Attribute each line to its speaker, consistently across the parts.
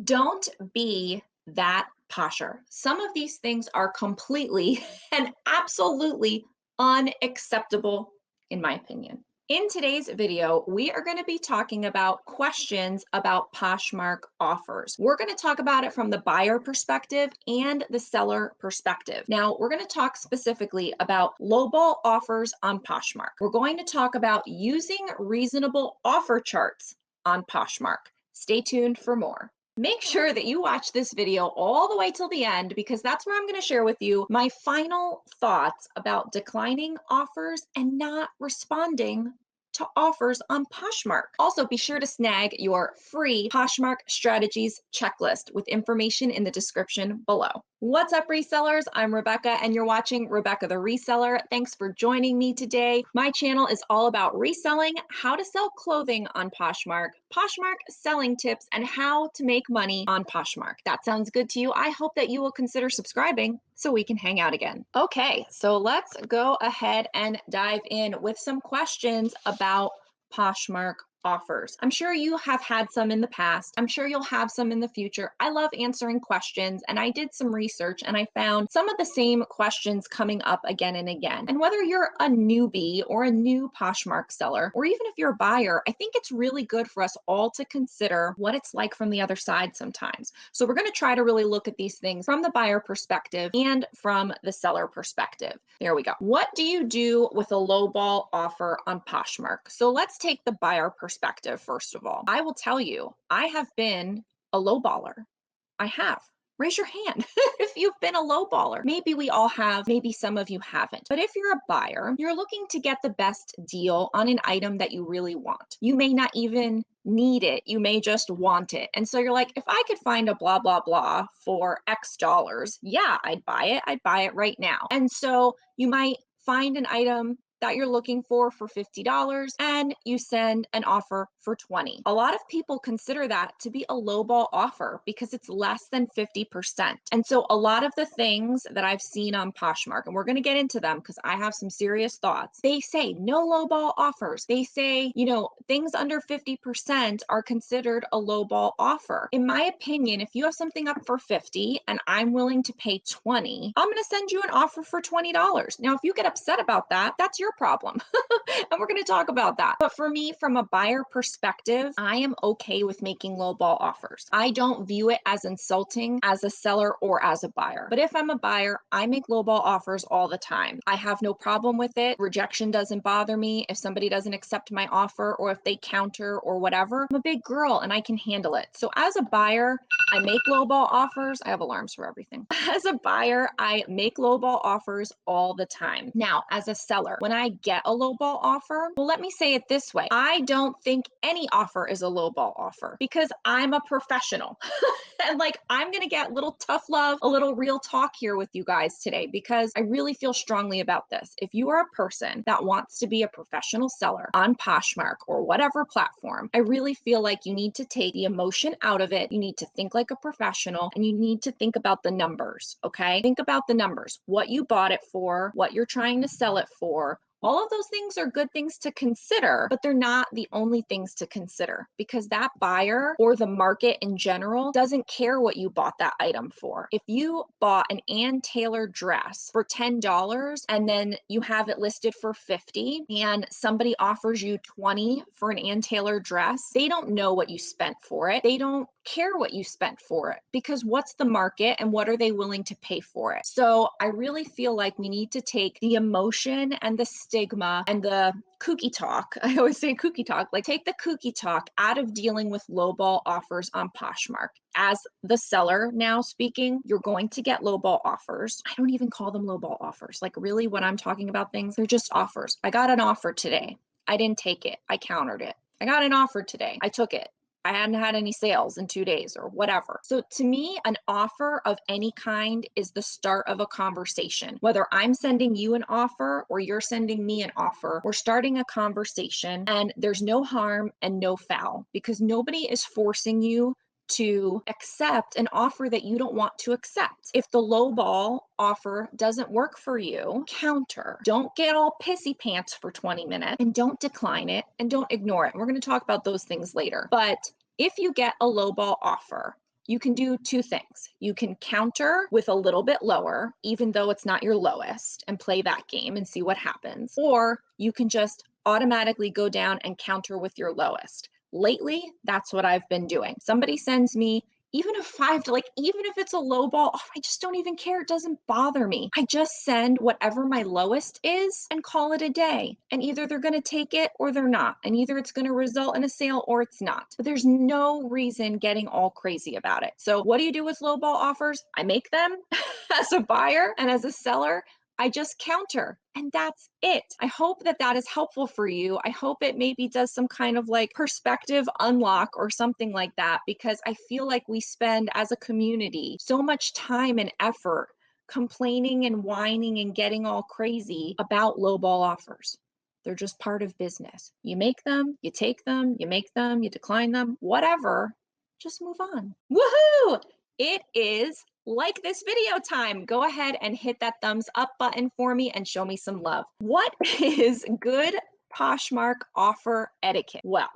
Speaker 1: Don't be that posher. Some of these things are completely and absolutely unacceptable, in my opinion. In today's video, we are going to be talking about questions about Poshmark offers. We're going to talk about it from the buyer perspective and the seller perspective. Now, we're going to talk specifically about lowball offers on Poshmark. We're going to talk about using reasonable offer charts on Poshmark. Stay tuned for more. Make sure that you watch this video all the way till the end because that's where I'm going to share with you my final thoughts about declining offers and not responding to offers on Poshmark. Also, be sure to snag your free Poshmark strategies checklist with information in the description below. What's up, resellers? I'm Rebecca, and you're watching Rebecca the Reseller. Thanks for joining me today. My channel is all about reselling, how to sell clothing on Poshmark, Poshmark selling tips, and how to make money on Poshmark. That sounds good to you? I hope that you will consider subscribing so we can hang out again. Okay, so let's go ahead and dive in with some questions about Poshmark offers. I'm sure you have had some in the past. I'm sure you'll have some in the future. I love answering questions, and I did some research and I found some of the same questions coming up again and again. And whether you're a newbie or a new Poshmark seller, or even if you're a buyer, I think it's really good for us all to consider what it's like from the other side sometimes. So we're going to try to really look at these things from the buyer perspective and from the seller perspective. There we go. What do you do with a lowball offer on Poshmark? So let's take the buyer perspective first of all. I will tell you, I have been a lowballer. I have. Raise your hand if you've been a lowballer. Maybe we all have, maybe some of you haven't. But if you're a buyer, you're looking to get the best deal on an item that you really want. You may not even need it. You may just want it. And so you're like, if I could find a blah, blah, blah for X dollars, yeah, I'd buy it. I'd buy it right now. And so you might find an item that you're looking for $50 and you send an offer for 20. A lot of people consider that to be a lowball offer because it's less than 50%. And so a lot of the things that I've seen on Poshmark, and we're going to get into them because I have some serious thoughts. They say no lowball offers. They say, things under 50% are considered a lowball offer. In my opinion, if you have something up for 50 and I'm willing to pay 20, I'm going to send you an offer for $20. Now, if you get upset about that, that's your problem. And we're going to talk about that. But for me, from a buyer perspective, I am okay with making lowball offers. I don't view it as insulting as a seller or as a buyer. But if I'm a buyer, I make lowball offers all the time. I have no problem with it. Rejection doesn't bother me. If somebody doesn't accept my offer or if they counter or whatever, I'm a big girl and I can handle it. So as a buyer, I make lowball offers. I have alarms for everything. As a buyer, I make lowball offers all the time. Now, as a seller, when I get a lowball offer, well, let me say it this way. I don't think any offer is a lowball offer because I'm a professional. And I'm going to get a little tough love, a little real talk here with you guys today because I really feel strongly about this. If you are a person that wants to be a professional seller on Poshmark or whatever platform, I really feel like you need to take the emotion out of it. You need to think like a professional and you need to think about the numbers, okay? Think about the numbers, what you bought it for, what you're trying to sell it for. All of those things are good things to consider, but they're not the only things to consider because that buyer or the market in general doesn't care what you bought that item for. If you bought an Ann Taylor dress for $10 and then you have it listed for $50 and somebody offers you $20 for an Ann Taylor dress, they don't know what you spent for it. They don't care what you spent for it because what's the market and what are they willing to pay for it? So I really feel like we need to take the emotion and the stigma and the kooky talk. I always say kooky talk, take the kooky talk out of dealing with lowball offers on Poshmark. As the seller now speaking, you're going to get lowball offers. I don't even call them lowball offers. Really when I'm talking about things, they're just offers. I got an offer today. I didn't take it. I countered it. I got an offer today. I took it. I hadn't had any sales in 2 days or whatever. So to me, an offer of any kind is the start of a conversation. Whether I'm sending you an offer or you're sending me an offer, we're starting a conversation and there's no harm and no foul because nobody is forcing you to accept an offer that you don't want to accept. If the lowball offer doesn't work for you, counter. Don't get all pissy pants for 20 minutes and don't decline it and don't ignore it. We're going to talk about those things later. But if you get a lowball offer, you can do two things. You can counter with a little bit lower, even though it's not your lowest, and play that game and see what happens. Or you can just automatically go down and counter with your lowest. Lately, that's what I've been doing. Somebody sends me even a five, like even if it's a low ball, oh, I just don't even care. It doesn't bother me. I just send whatever my lowest is and call it a day. And either they're going to take it or they're not. And either it's going to result in a sale or it's not. But there's no reason getting all crazy about it. So what do you do with low ball offers? I make them as a buyer and as a seller. I just counter, and that's it. I hope that that is helpful for you. I hope it maybe does some kind of like perspective unlock or something like that, because I feel like we spend as a community so much time and effort complaining and whining and getting all crazy about lowball offers. They're just part of business. You make them, you take them, you make them, you decline them, whatever. Just move on. Woohoo! It is like this video time. Go ahead and hit that thumbs up button for me and show me some love. What is good Poshmark offer etiquette? Well,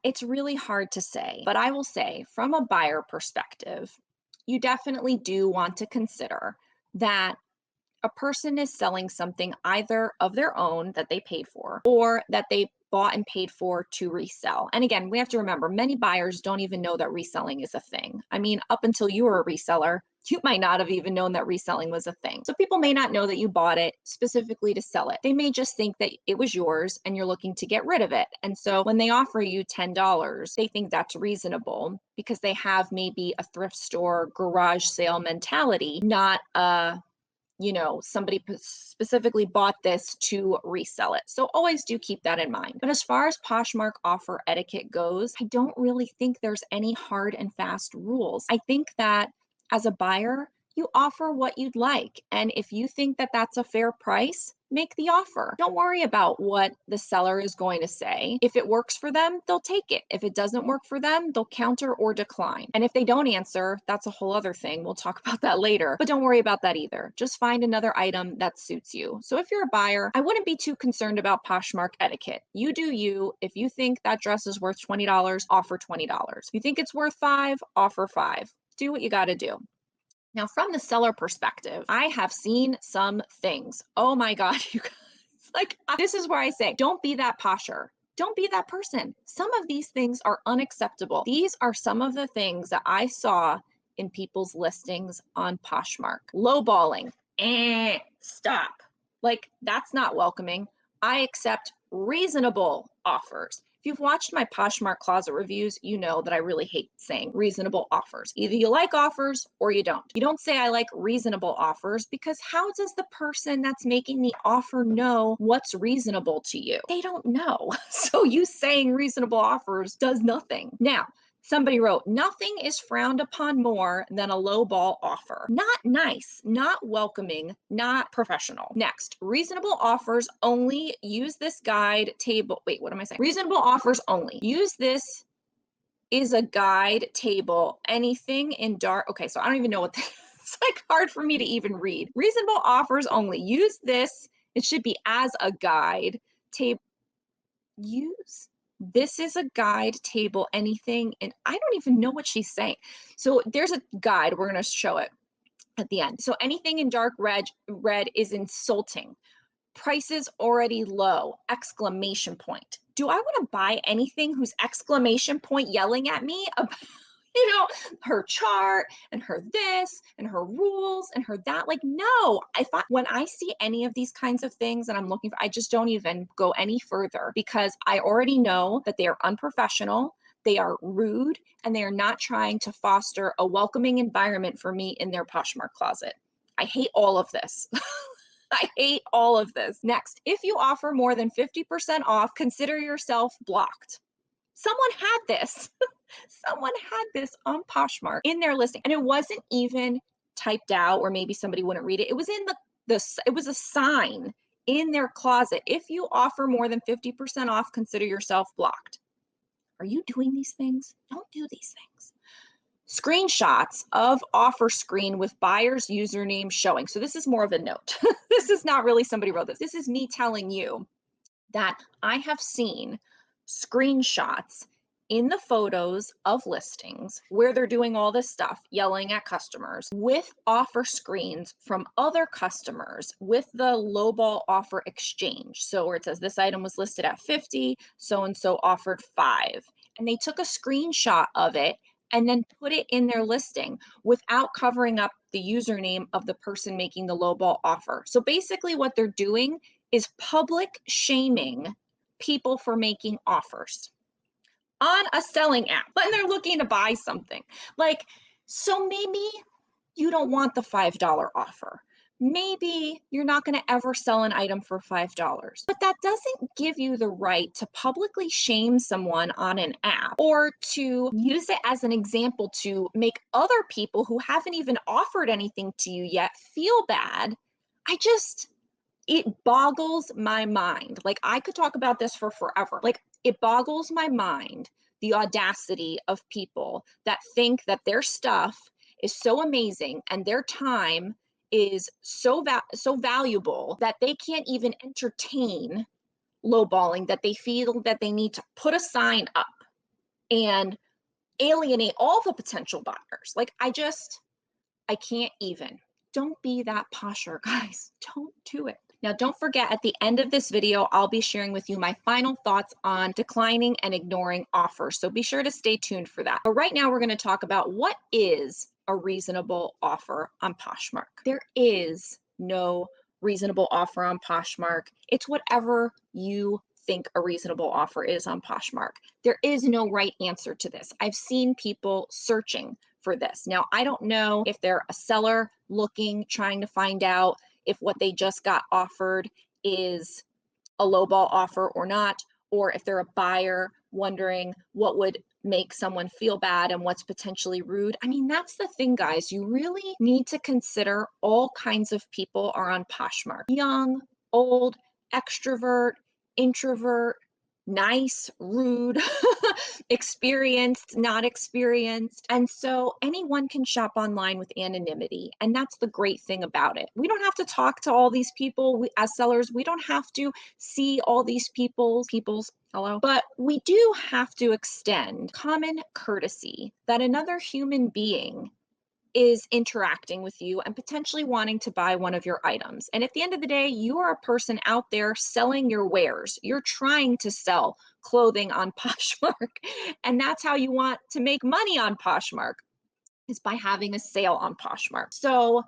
Speaker 1: it's really hard to say, but I will say from a buyer perspective, you definitely do want to consider that a person is selling something either of their own that they paid for or that they bought and paid for to resell. And again, we have to remember many buyers don't even know that reselling is a thing. I mean, up until you were a reseller, you might not have even known that reselling was a thing. So people may not know that you bought it specifically to sell it. They may just think that it was yours and you're looking to get rid of it. And so when they offer you $10, they think that's reasonable because they have maybe a thrift store garage sale mentality, not a somebody specifically bought this to resell it. So always do keep that in mind. But as far as Poshmark offer etiquette goes, I don't really think there's any hard and fast rules. I think that as a buyer, you offer what you'd like. And if you think that that's a fair price, make the offer. Don't worry about what the seller is going to say. If it works for them, they'll take it. If it doesn't work for them, they'll counter or decline. And if they don't answer, that's a whole other thing. We'll talk about that later, but don't worry about that either. Just find another item that suits you. So if you're a buyer, I wouldn't be too concerned about Poshmark etiquette. You do you. If you think that dress is worth $20, offer $20. If you think it's worth $5, offer $5. Do what you got to do. Now, from the seller perspective, I have seen some things. Oh my God, you guys, this is where I say, don't be that posher. Don't be that person. Some of these things are unacceptable. These are some of the things that I saw in people's listings on Poshmark. Lowballing. Stop. That's not welcoming. I accept reasonable offers. If you've watched my Poshmark closet reviews, you know that I really hate saying reasonable offers. Either you like offers or you don't. You don't say I like reasonable offers because how does the person that's making the offer know what's reasonable to you? They don't know. So you saying reasonable offers does nothing. Now, somebody wrote, nothing is frowned upon more than a lowball offer. Not nice, not welcoming, not professional. Next, reasonable offers only. Use this guide table. Wait, what am I saying? Reasonable offers only. Use this is a guide table. Anything in dark. Okay, so I don't even know what it's hard for me to even read. Reasonable offers only. Use this. It should be as a guide table. This is a guide table, anything, and I don't even know what she's saying. So there's a guide, we're going to show it at the end. So anything in dark red is insulting. Prices already low, exclamation point. Do I want to buy anything whose exclamation point yelling at me about her chart and her this and her rules and her that? No, when I see any of these kinds of things and I'm looking for, I just don't even go any further because I already know that they are unprofessional, they are rude, and they are not trying to foster a welcoming environment for me in their Poshmark closet. I hate all of this. I hate all of this. Next, if you offer more than 50% off, consider yourself blocked. Someone had this. Someone had this on Poshmark in their listing, and it wasn't even typed out, or maybe somebody wouldn't read it. It was in it was a sign in their closet. If you offer more than 50% off, consider yourself blocked. Are you doing these things? Don't do these things. Screenshots of offer screen with buyer's username showing. So this is more of a note. This is not really somebody wrote this. This is me telling you that I have seen screenshots in the photos of listings where they're doing all this stuff, yelling at customers, with offer screens from other customers with the lowball offer exchange. So where it says this item was listed at 50, so-and-so offered 5. And they took a screenshot of it and then put it in their listing without covering up the username of the person making the lowball offer. So basically what they're doing is public shaming people for making offers on a selling app when they're looking to buy something. Like, so maybe you don't want the $5 offer. Maybe you're not going to ever sell an item for $5, but that doesn't give you the right to publicly shame someone on an app or to use it as an example to make other people who haven't even offered anything to you yet feel bad. It boggles my mind. Like, I could talk about this for forever. Like, it boggles my mind, the audacity of people that think that their stuff is so amazing and their time is so valuable that they can't even entertain lowballing, that they feel that they need to put a sign up and alienate all the potential buyers. Like, I can't even. Don't be that posher, guys. Don't do it. Now, don't forget, at the end of this video, I'll be sharing with you my final thoughts on declining and ignoring offers. So be sure to stay tuned for that. But right now, we're going to talk about what is a reasonable offer on Poshmark. There is no reasonable offer on Poshmark. It's whatever you think a reasonable offer is on Poshmark. There is no right answer to this. I've seen people searching for this. Now, I don't know if they're a seller looking, trying to find out if what they just got offered is a lowball offer or not, or if they're a buyer wondering what would make someone feel bad and what's potentially rude. I mean, that's the thing, guys. You really need to consider all kinds of people are on Poshmark. Young, old, extrovert, introvert, nice, rude, experienced, not experienced. And so anyone can shop online with anonymity. And that's the great thing about it. We don't have to talk to all these people as sellers. We don't have to see all these people's hello, but we do have to extend common courtesy that another human being is interacting with you and potentially wanting to buy one of your items. And at the end of the day, you are a person out there selling your wares. You're trying to sell clothing on Poshmark. And that's how you want to make money on Poshmark, is by having a sale on Poshmark. So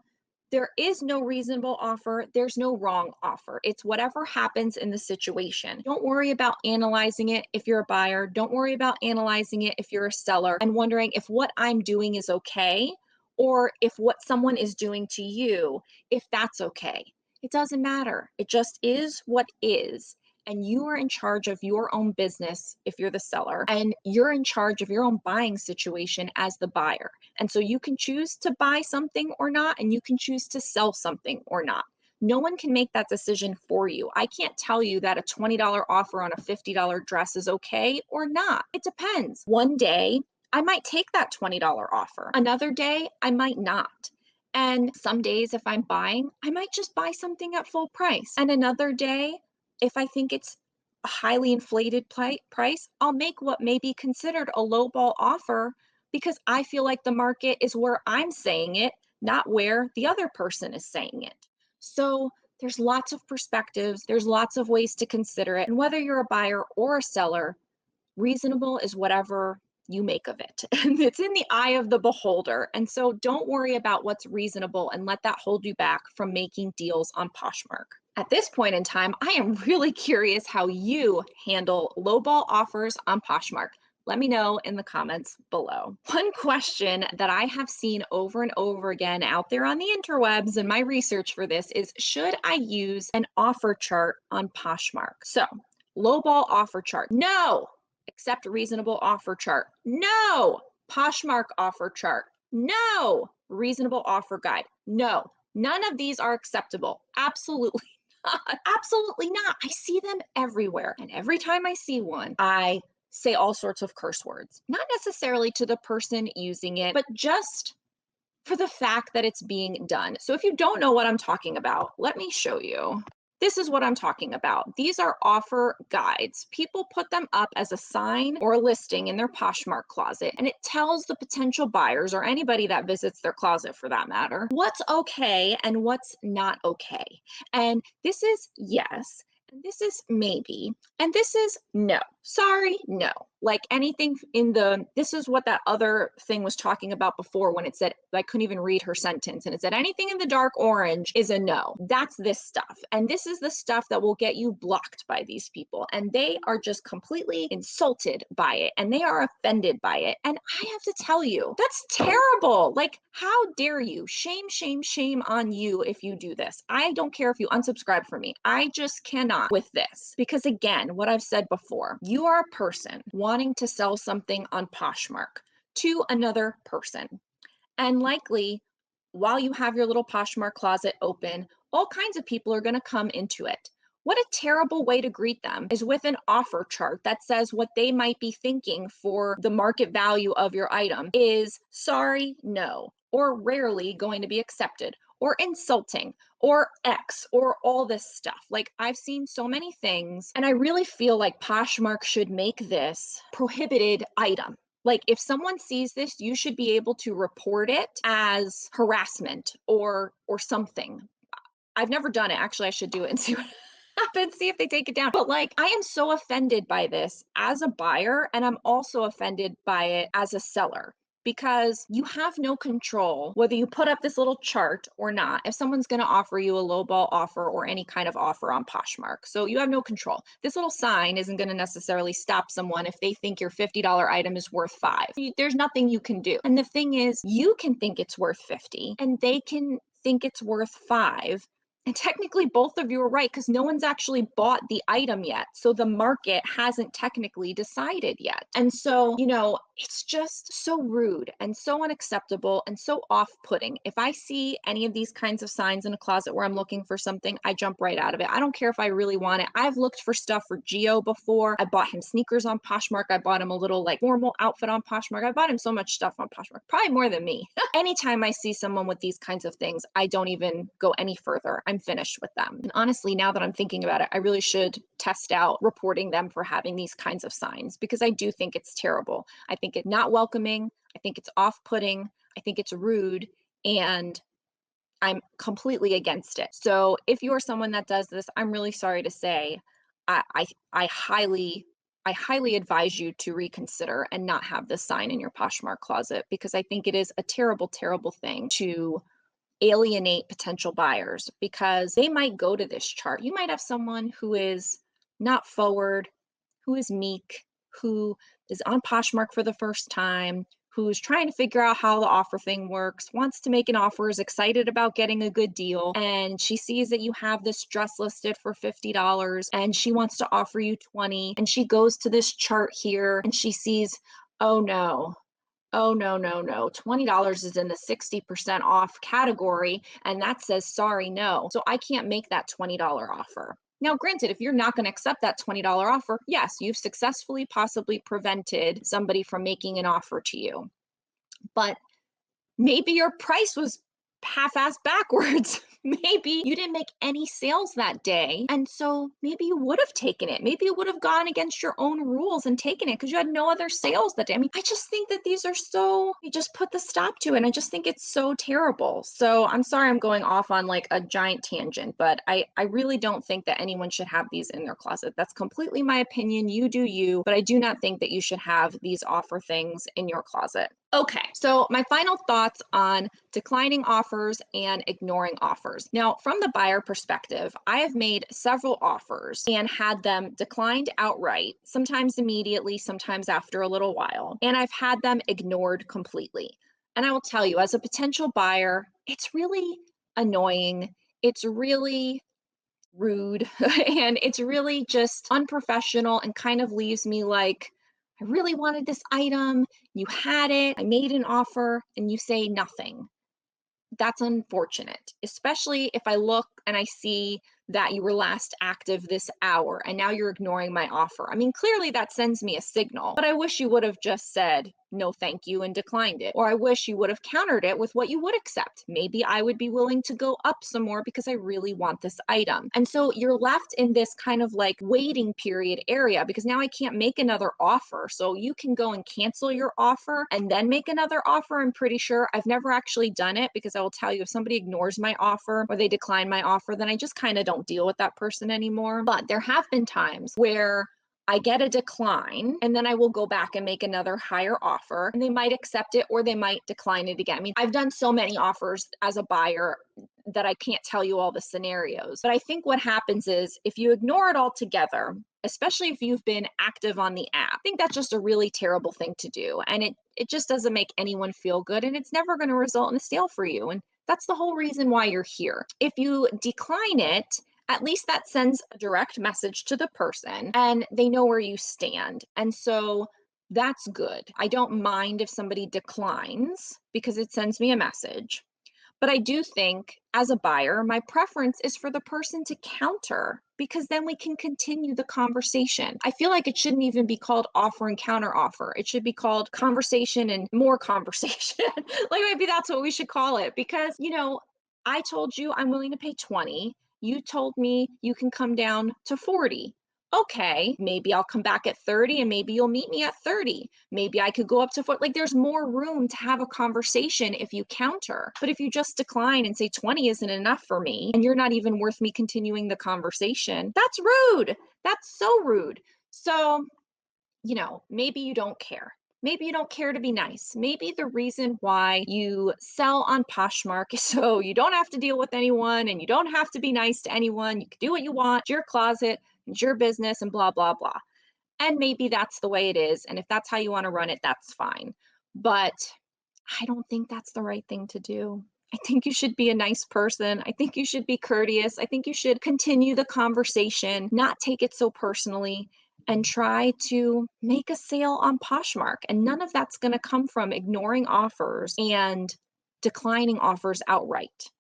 Speaker 1: there is no reasonable offer. There's no wrong offer. It's whatever happens in the situation. Don't worry about analyzing it if you're a buyer. Don't worry about analyzing it if you're a seller and wondering if what I'm doing is okay, or if what someone is doing to you, if that's okay. It doesn't matter. It just is what is. And you are in charge of your own business if you're the seller, and you're in charge of your own buying situation as the buyer. And so you can choose to buy something or not, and you can choose to sell something or not. No one can make that decision for you. I can't tell you that a $20 offer on a $50 dress is okay or not. It depends. One day, I might take that $20 offer. Another day, I might not. And some days, if I'm buying, I might just buy something at full price. And another day, if I think it's a highly inflated price, I'll make what may be considered a lowball offer because I feel like the market is where I'm saying it, not where the other person is saying it. So there's lots of perspectives. There's lots of ways to consider it. And whether you're a buyer or a seller, reasonable is whatever you make of it. And it's in the eye of the beholder. And so don't worry about what's reasonable and let that hold you back from making deals on Poshmark. At this point in time, I am really curious how you handle lowball offers on Poshmark. Let me know in the comments below. One question that I have seen over and over again out there on the interwebs in my research for this is, should I use an offer chart on Poshmark? So, lowball offer chart. No. Accept reasonable offer chart. No. Poshmark offer chart. No. Reasonable offer guide. No. None of these are acceptable. Absolutely not. Absolutely not. I see them everywhere. And every time I see one, I say all sorts of curse words. Not necessarily to the person using it, but just for the fact that it's being done. So if you don't know what I'm talking about, let me show you. This is what I'm talking about. These are offer guides. People put them up as a sign or a listing in their Poshmark closet, and it tells the potential buyers or anybody that visits their closet for that matter, what's okay and what's not okay. And this is yes, and this is maybe, and this is no. Sorry, no. Like anything in this is what that other thing was talking about before when it said, I couldn't even read her sentence, and it said anything in the dark orange is a no. That's this stuff. And this is the stuff that will get you blocked by these people. And they are just completely insulted by it, and they are offended by it. And I have to tell you, that's terrible. Like, how dare you? Shame, shame, shame on you if you do this. I don't care if you unsubscribe from me. I just cannot with this. Because again, what I've said before, you are a person wanting to sell something on Poshmark to another person. And likely, while you have your little Poshmark closet open, all kinds of people are going to come into it. What a terrible way to greet them is with an offer chart that says what they might be thinking for the market value of your item is sorry, no, or rarely going to be accepted, or insulting, or X, or all this stuff. Like, I've seen so many things, and I really feel like Poshmark should make this prohibited item. Like, if someone sees this, you should be able to report it as harassment or something. I've never done it. Actually, I should do it and see what happens, see if they take it down. But like, I am so offended by this as a buyer, and I'm also offended by it as a seller, because you have no control whether you put up this little chart or not if someone's going to offer you a lowball offer or any kind of offer on Poshmark. So you have no control. This little sign isn't going to necessarily stop someone if they think your $50 item is worth $5. There's nothing you can do. And the thing is, you can think it's worth 50 and they can think it's worth 5. And technically, both of you are right, because no one's actually bought the item yet. So the market hasn't technically decided yet. And so, it's just so rude and so unacceptable and so off-putting. If I see any of these kinds of signs in a closet where I'm looking for something, I jump right out of it. I don't care if I really want it. I've looked for stuff for Gio before. I bought him sneakers on Poshmark. I bought him a little like formal outfit on Poshmark. I bought him so much stuff on Poshmark, probably more than me. Anytime I see someone with these kinds of things, I don't even go any further. I'm finished with them. And honestly, now that I'm thinking about it, I really should test out reporting them for having these kinds of signs, because I do think it's terrible. I think it's not welcoming. I think it's off-putting. I think it's rude, and I'm completely against it. So if you're someone that does this, I'm really sorry to say, I highly advise you to reconsider and not have this sign in your Poshmark closet, because I think it is a terrible, terrible thing to alienate potential buyers, because they might go to this chart. You might have someone who is not forward, who is meek, who is on Poshmark for the first time, who's trying to figure out how the offer thing works, wants to make an offer, is excited about getting a good deal, and she sees that you have this dress listed for $50 and she wants to offer you $20, and she goes to this chart here and she sees, oh no, oh, no, no, no. $20 is in the 60% off category, and that says sorry, no. So I can't make that $20 offer. Now, granted, if you're not going to accept that $20 offer, yes, you've successfully possibly prevented somebody from making an offer to you. But maybe your price was half-assed backwards. Maybe you didn't make any sales that day, and so maybe you would have taken it. Maybe you would have gone against your own rules and taken it because you had no other sales that day. I mean, I just think that these are so, you just put the stop to it, and I just think it's so terrible. So I'm sorry I'm going off on like a giant tangent, but I really don't think that anyone should have these in their closet. That's completely my opinion. You do you, but I do not think that you should have these offer things in your closet. Okay, so my final thoughts on declining offers and ignoring offers. Now, from the buyer perspective, I have made several offers and had them declined outright, sometimes immediately, sometimes after a little while, and I've had them ignored completely. And I will tell you, as a potential buyer, it's really annoying. It's really rude and it's really just unprofessional and kind of leaves me like, I really wanted this item, you had it, I made an offer, and you say nothing. That's unfortunate, especially if I look and I see that you were last active this hour and now you're ignoring my offer. I mean, clearly that sends me a signal, but I wish you would have just said no thank you and declined it. Or I wish you would have countered it with what you would accept. Maybe I would be willing to go up some more because I really want this item. And so you're left in this kind of like waiting period area because now I can't make another offer. So you can go and cancel your offer and then make another offer. I'm pretty sure. I've never actually done it because I will tell you, if somebody ignores my offer or they decline my offer, then I just kind of don't deal with that person anymore. But there have been times where I get a decline and then I will go back and make another higher offer and they might accept it or they might decline it again. I mean, I've done so many offers as a buyer that I can't tell you all the scenarios. But I think what happens is if you ignore it altogether, especially if you've been active on the app, I think that's just a really terrible thing to do. And it just doesn't make anyone feel good and it's never going to result in a sale for you. And that's the whole reason why you're here. If you decline it, at least that sends a direct message to the person and they know where you stand. And so that's good. I don't mind if somebody declines because it sends me a message. But I do think as a buyer, my preference is for the person to counter because then we can continue the conversation. I feel like it shouldn't even be called offer and counter offer. It should be called conversation and more conversation. Like maybe that's what we should call it because, I told you I'm willing to pay 20. You told me you can come down to 40. Okay, maybe I'll come back at 30 and maybe you'll meet me at 30. Maybe I could go up to 40. Like there's more room to have a conversation if you counter. But if you just decline and say 20 isn't enough for me and you're not even worth me continuing the conversation, that's rude. That's so rude. So, maybe you don't care. Maybe you don't care to be nice. Maybe the reason why you sell on Poshmark is so you don't have to deal with anyone and you don't have to be nice to anyone. You can do what you want. It's your closet, it's your business, and blah, blah, blah. And maybe that's the way it is. And if that's how you want to run it, that's fine. But I don't think that's the right thing to do. I think you should be a nice person. I think you should be courteous. I think you should continue the conversation, not take it so personally, and try to make a sale on Poshmark. And none of that's going to come from ignoring offers and declining offers outright.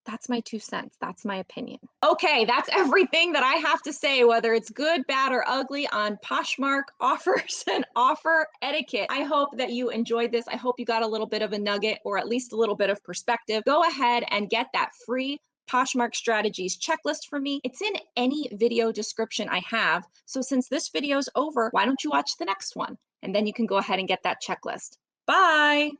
Speaker 1: That's my 2 cents. That's my opinion. Okay, that's everything that I have to say, whether it's good, bad, or ugly on Poshmark offers and offer etiquette. I hope that you enjoyed this. I hope you got a little bit of a nugget or at least a little bit of perspective. Go ahead and get that free Poshmark strategies checklist from me. It's in any video description I have. So since this video is over, why don't you watch the next one? And then you can go ahead and get that checklist. Bye.